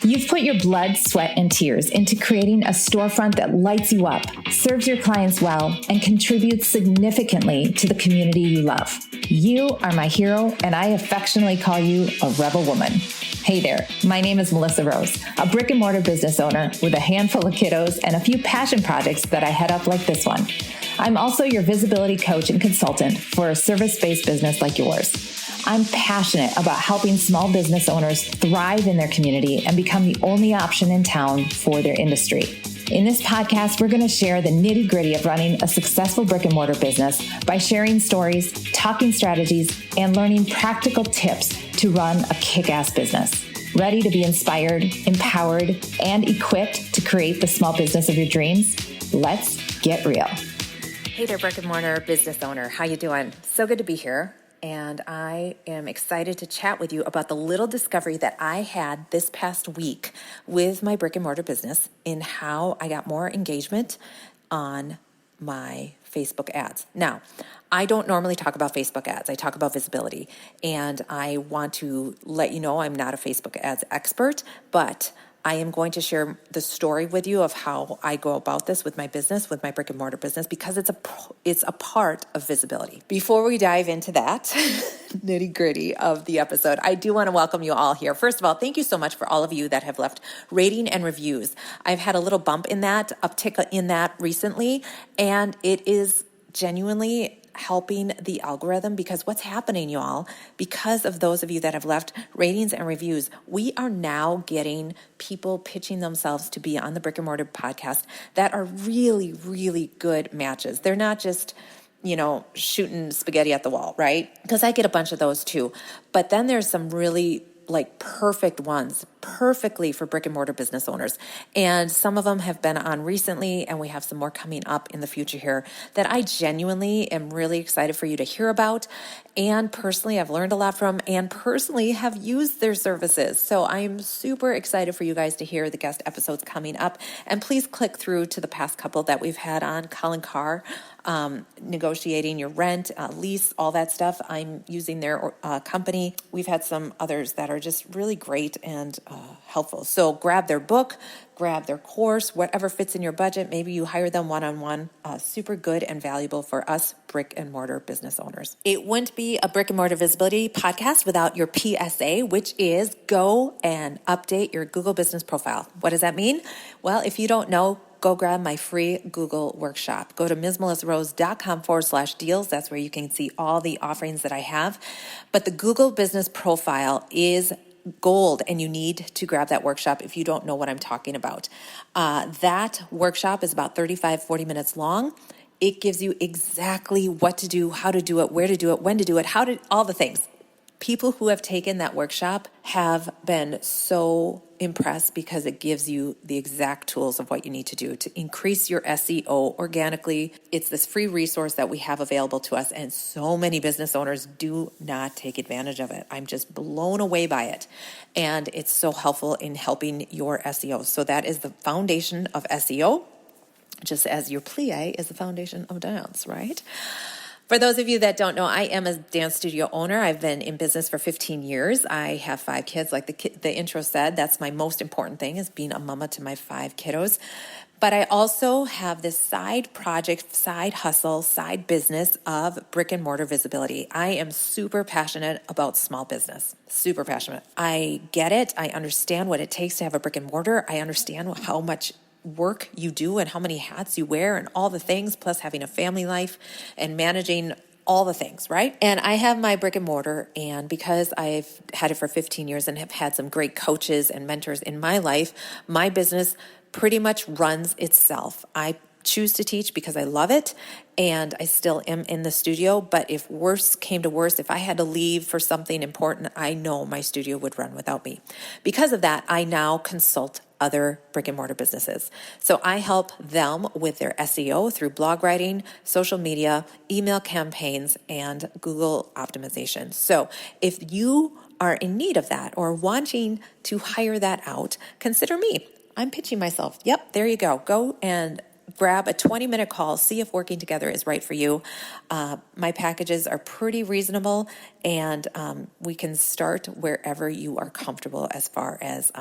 You've put your blood, sweat, and tears into creating a storefront that lights you up, serves your clients well, and contributes significantly to the community you love. You are my hero, and I affectionately call you a rebel woman. Hey there, my name is Melissa Rose, a brick and mortar business owner with a handful of kiddos and a few passion projects that I head up like this one. I'm also your visibility coach and consultant for a service-based business like yours. I'm passionate about helping small business owners thrive in their community and become the only option in town for their industry. In this podcast, we're going to share the nitty-gritty of running a successful brick and mortar business by sharing stories, talking strategies, and learning practical tips to run a kick-ass business. Ready to be inspired, empowered, and equipped to create the small business of your dreams? Let's get real. Hey there, brick and mortar business owner. How you doing? So good to be here. And I am excited to chat with you about the little discovery that I had this past week with my brick and mortar business in how I got more engagement on my Facebook ads. Now, I don't normally talk about Facebook ads. I talk about visibility. And I want to let you know I'm not a Facebook ads expert, but I am going to share the story with you of how I go about this with my business, with my brick and mortar business, because it's a part of visibility. Before we dive into that nitty gritty of the episode, I do want to welcome you all here. First of all, thank you so much for all of you that have left rating and reviews. I've had a little bump in that, uptick in that recently, and it is genuinely helping the algorithm, because what's happening, y'all, because of those of you that have left ratings and reviews, we are now getting people pitching themselves to be on the Brick and Mortar podcast that are really, really good matches. They're not just, shooting spaghetti at the wall, right? Because I get a bunch of those too. But then there's some really perfect ones, perfectly for brick and mortar business owners. And some of them have been on recently, and we have some more coming up in the future here that I genuinely am really excited for you to hear about. And personally, I've learned a lot from, and personally have used their services. So I'm super excited for you guys to hear the guest episodes coming up. And please click through to the past couple that we've had on. Colin Carr, negotiating your rent, lease, all that stuff. I'm using their company. We've had some others that are just really great and helpful. So grab their book, grab their course, whatever fits in your budget. Maybe you hire them one-on-one. Super good and valuable for us brick and mortar business owners. It wouldn't be a brick and mortar visibility podcast without your PSA, which is go and update your Google business profile. What does that mean? Well, if you don't know, go grab my free Google workshop. Go to msmelissarose.com/deals. That's where you can see all the offerings that I have. But the Google business profile is gold, and you need to grab that workshop if you don't know what I'm talking about. That workshop is about 35-40 minutes long. It gives you exactly what to do, how to do it, where to do it, when to do it, all the things. People who have taken that workshop have been so impressed because it gives you the exact tools of what you need to do to increase your SEO organically. It's this free resource that we have available to us, and so many business owners do not take advantage of it. I'm just blown away by it, and it's so helpful in helping your SEO. So that is the foundation of SEO, just as your plie is the foundation of dance, right? For those of you that don't know, I am a dance studio owner. I've been in business for 15 years. I have 5 kids. Like the intro said, that's my most important thing, is being a mama to my 5 kiddos. But I also have this side project, side hustle, side business of brick and mortar visibility. I am super passionate about small business, super passionate. I get it. I understand what it takes to have a brick and mortar. I understand how much work you do and how many hats you wear and all the things, plus having a family life and managing all the things, right? And I have my brick and mortar, and because I've had it for 15 years and have had some great coaches and mentors in my life, my business pretty much runs itself. I choose to teach because I love it, and I still am in the studio. But if worse came to worse, if I had to leave for something important, I know my studio would run without me. Because of that, I now consult other brick and mortar businesses. So I help them with their SEO through blog writing, social media, email campaigns, and Google optimization. So if you are in need of that or wanting to hire that out, consider me. I'm pitching myself. Yep, there you go. Go and grab a 20-minute call, see if working together is right for you. My packages are pretty reasonable, and we can start wherever you are comfortable as far as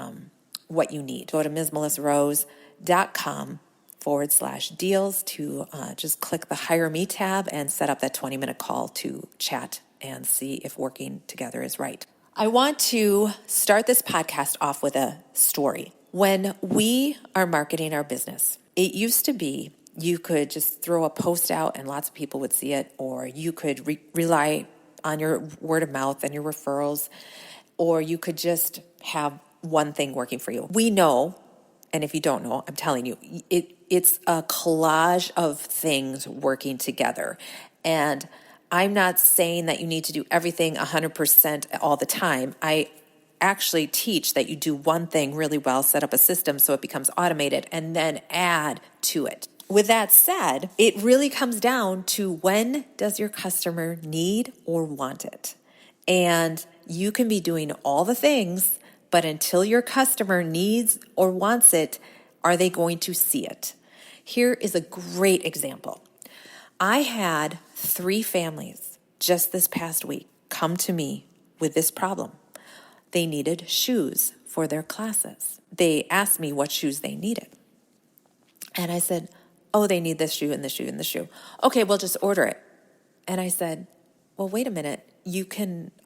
what you need. Go to MsMelissaRose.com/deals to just click the Hire Me tab and set up that 20-minute call to chat and see if working together is right. I want to start this podcast off with a story. When we are marketing our business, it used to be you could just throw a post out and lots of people would see it, or you could rely on your word of mouth and your referrals, or you could just have one thing working for you. We know, and if you don't know, I'm telling you, it's a collage of things working together. And I'm not saying that you need to do everything 100% all the time. I actually teach that you do one thing really well, set up a system so it becomes automated, and then add to it. With that said, it really comes down to when does your customer need or want it? And you can be doing all the things, but until your customer needs or wants it, are they going to see it? Here is a great example. I had 3 families just this past week come to me with this problem. They needed shoes for their classes. They asked me what shoes they needed. And I said, oh, they need this shoe and this shoe and this shoe. Okay, we'll just order it. And I said, well, wait a minute.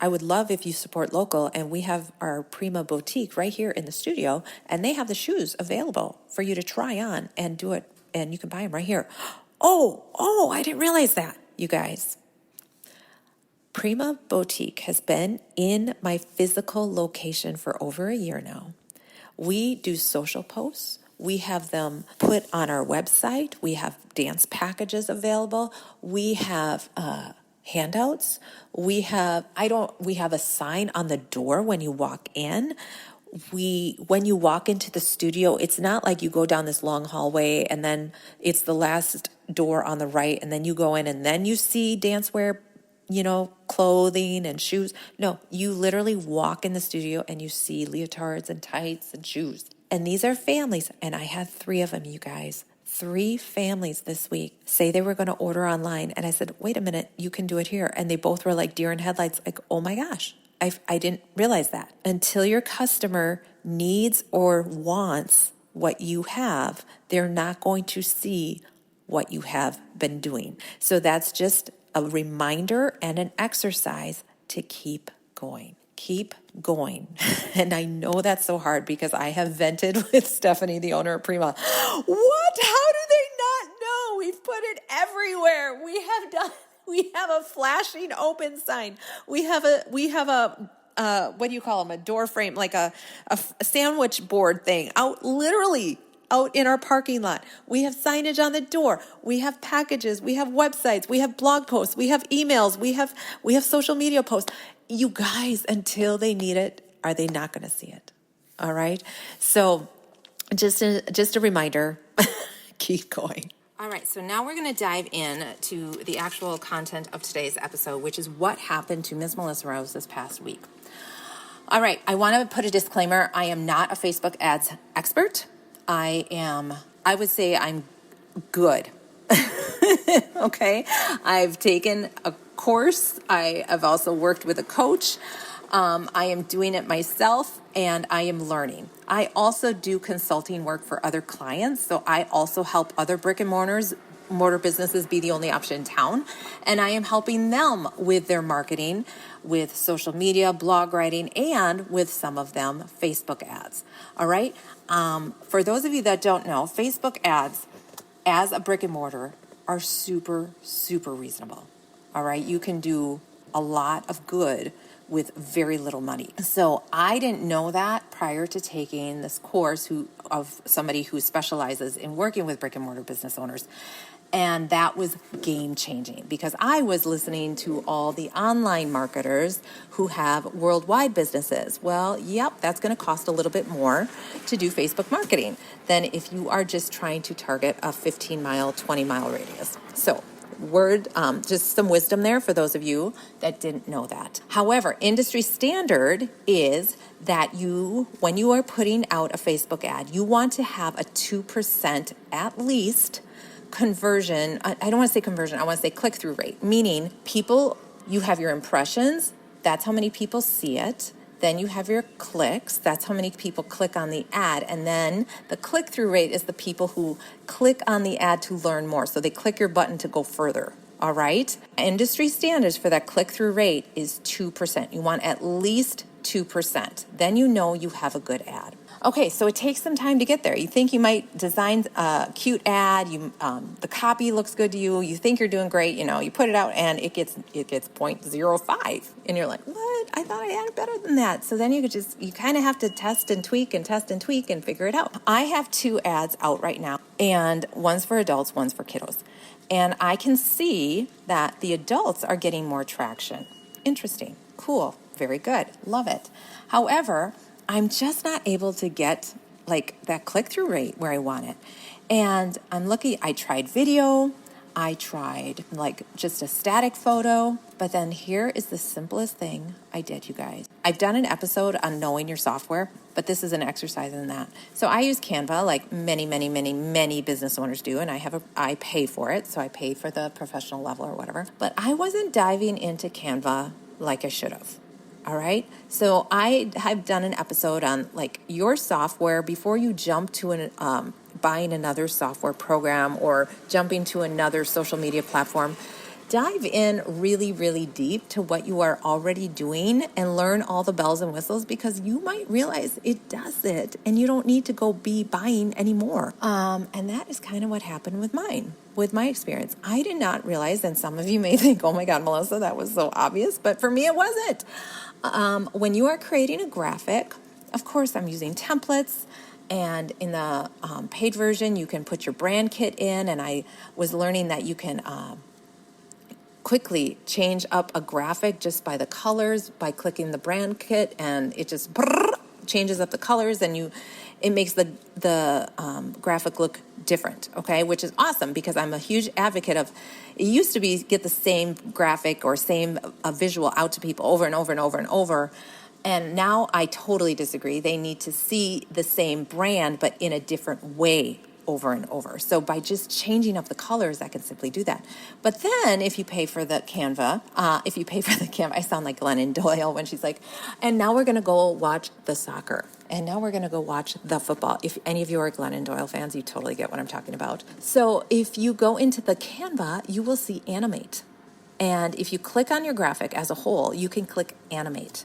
I would love if you support local, and we have our Prima boutique right here in the studio, and they have the shoes available for you to try on and do it, and you can buy them right here. Oh, I didn't realize that, you guys. Prima Boutique has been in my physical location for over a year now. We do social posts. We have them put on our website. We have dance packages available. We have handouts. We have a sign on the door when you walk in. When you walk into the studio, it's not like you go down this long hallway and then it's the last door on the right and then you go in and then you see dancewear, clothing and shoes. No, you literally walk in the studio and you see leotards and tights and shoes. And these are families, and I had 3 of them, you guys. 3 families this week say they were going to order online. And I said, wait a minute, you can do it here. And they both were like deer in headlights, like, oh my gosh, I didn't realize that. Until your customer needs or wants what you have, they're not going to see what you have been doing. So that's just a reminder and an exercise to keep going. Keep going. And I know that's so hard because I have vented with Stephanie, the owner of Prima. What? How do they not know? We've put it everywhere. We have a flashing open sign. We have a what do you call them? A door frame, like a sandwich board thing literally out in our parking lot. We have signage on the door. We have packages. We have websites. We have blog posts. We have emails. We have social media posts. You guys, until they need it, are they not going to see it? All right. So just a reminder, keep going. All right. So now we're going to dive in to the actual content of today's episode, which is what happened to Ms. Melissa Rose this past week. All right. I want to put a disclaimer. I am not a Facebook ads expert. I would say I'm good. Okay. I've taken a course. I have also worked with a coach. I am doing it myself and I am learning. I also do consulting work for other clients. So I also help other brick and mortar businesses be the only option in town. And I am helping them with their marketing, with social media, blog writing, and with some of them, Facebook ads. All right. For those of you that don't know, Facebook ads as a brick and mortar are super, super reasonable. All right. You can do a lot of good with very little money. So I didn't know that prior to taking this course of somebody who specializes in working with brick and mortar business owners. And that was game changing because I was listening to all the online marketers who have worldwide businesses. Well, yep, that's going to cost a little bit more to do Facebook marketing than if you are just trying to target a 15-mile, 20-mile radius. So just some wisdom there for those of you that didn't know that. However, industry standard is that when you are putting out a Facebook ad, you want to have a 2% at least conversion. I don't want to say conversion. I want to say click-through rate, meaning you have your impressions. That's how many people see it. Then you have your clicks. That's how many people click on the ad. And then the click-through rate is the people who click on the ad to learn more. So they click your button to go further. All right. Industry standards for that click-through rate is 2%. You want at least 2%. Then you know you have a good ad. Okay, so it takes some time to get there. You think you might design a cute ad, the copy looks good to you, you think you're doing great, you put it out and it gets 0.05. And you're like, what? I thought I had it better than that. So then you kind of have to test and tweak and figure it out. I have 2 ads out right now, and one's for adults, one's for kiddos. And I can see that the adults are getting more traction. Interesting. Cool. Very good. Love it. However, I'm just not able to get like that click-through rate where I want it. And I'm lucky. I tried video. I tried like just a static photo. But then here is the simplest thing I did, you guys. I've done an episode on knowing your software, but this is an exercise in that. So I use Canva like many business owners do, and I pay for it. So I pay for the professional level or whatever. But I wasn't diving into Canva like I should have. All right. So I have done an episode on like your software before you jump to buying another software program or jumping to another social media platform. Dive in really, really deep to what you are already doing and learn all the bells and whistles, because you might realize it does it and you don't need to go be buying anymore. And that is kind of what happened with my experience. I did not realize, and some of you may think, oh my God, Melissa, that was so obvious, but for me, it wasn't. When you are creating a graphic, of course, I'm using templates. And in the paid version, you can put your brand kit in. And I was learning that you can quickly change up a graphic just by the colors by clicking the brand kit, and it just changes up the colors, and it makes the graphic look different. Okay, which is awesome, because I'm a huge advocate of. It used to be get the same graphic or same visual out to people over and over and over and over. And now I totally disagree. They need to see the same brand, but in a different way over and over. So by just changing up the colors, I can simply do that. But then if you pay for the Canva, I sound like Glennon Doyle when she's like, and now we're going to go watch the soccer. And now we're going to go watch the football. If any of you are Glennon Doyle fans, you totally get what I'm talking about. So if you go into the Canva, you will see animate. And if you click on your graphic as a whole, you can click animate.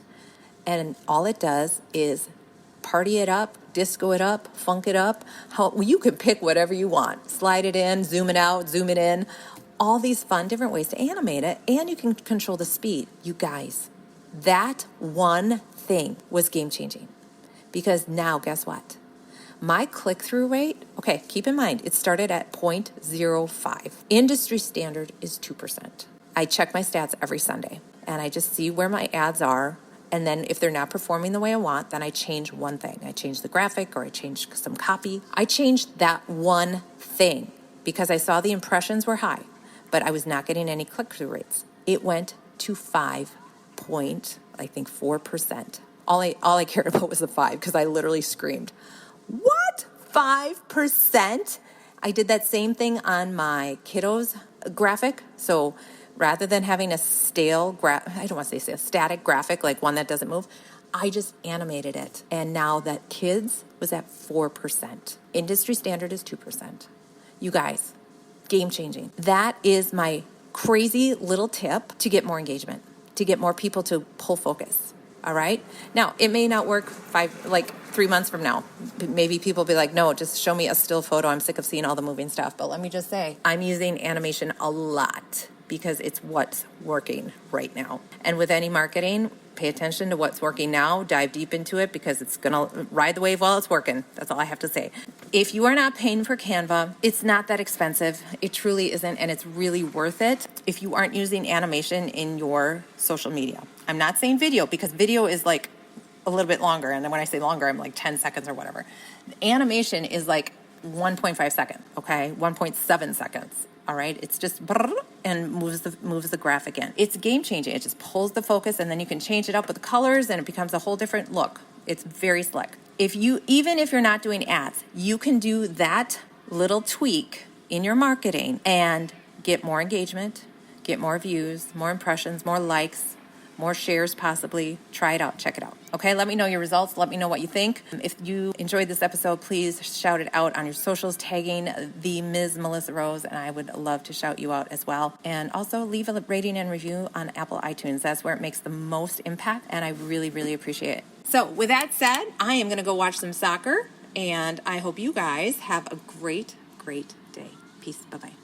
And all it does is party it up, disco it up, funk it up. You can pick whatever you want. Slide it in, zoom it out, zoom it in. All these fun different ways to animate it. And you can control the speed. You guys, that one thing was game changing. Because now, guess what? My click-through rate, okay, keep in mind, it started at 0.05. Industry standard is 2%. I check my stats every Sunday, and I just see where my ads are. And then if they're not performing the way I want, then I change one thing. I change the graphic, or I change some copy. I changed that one thing because I saw the impressions were high, but I was not getting any click-through rates. It went to 4%. All I cared about was the 5, because I literally screamed, what? 5%? I did that same thing on my kiddos graphic. So rather than having a static graphic, like one that doesn't move, I just animated it. And now that kids was at 4%. Industry standard is 2%. You guys, game changing. That is my crazy little tip to get more engagement, to get more people to pull focus. All right. Now, it may not work 3 months from now. Maybe people will be like, no, just show me a still photo. I'm sick of seeing all the moving stuff. But let me just say, I'm using animation a lot because it's what's working right now. And with any marketing, pay attention to what's working now. Dive deep into it, because it's going to ride the wave while it's working. That's all I have to say. If you are not paying for Canva, it's not that expensive. It truly isn't, and it's really worth it if you aren't using animation in your social media. I'm not saying video, because video is like a little bit longer. And then when I say longer, I'm like 10 seconds or whatever. Animation is like 1.5 seconds, okay? 1.7 seconds. All right, it's just and moves the graphic in. It's game changing. It just pulls the focus, and then you can change it up with the colors, and it becomes a whole different look. It's very slick. Even if you're not doing ads, you can do that little tweak in your marketing and get more engagement, get more views, more impressions, more likes, more shares possibly. Try it out. Check it out. Okay, let me know your results. Let me know what you think. If you enjoyed this episode, please shout it out on your socials, tagging the Ms. Melissa Rose, and I would love to shout you out as well. And also leave a rating and review on Apple iTunes. That's where it makes the most impact, and I really, really appreciate it. So with that said, I am going to go watch some soccer, and I hope you guys have a great, great day. Peace. Bye-bye.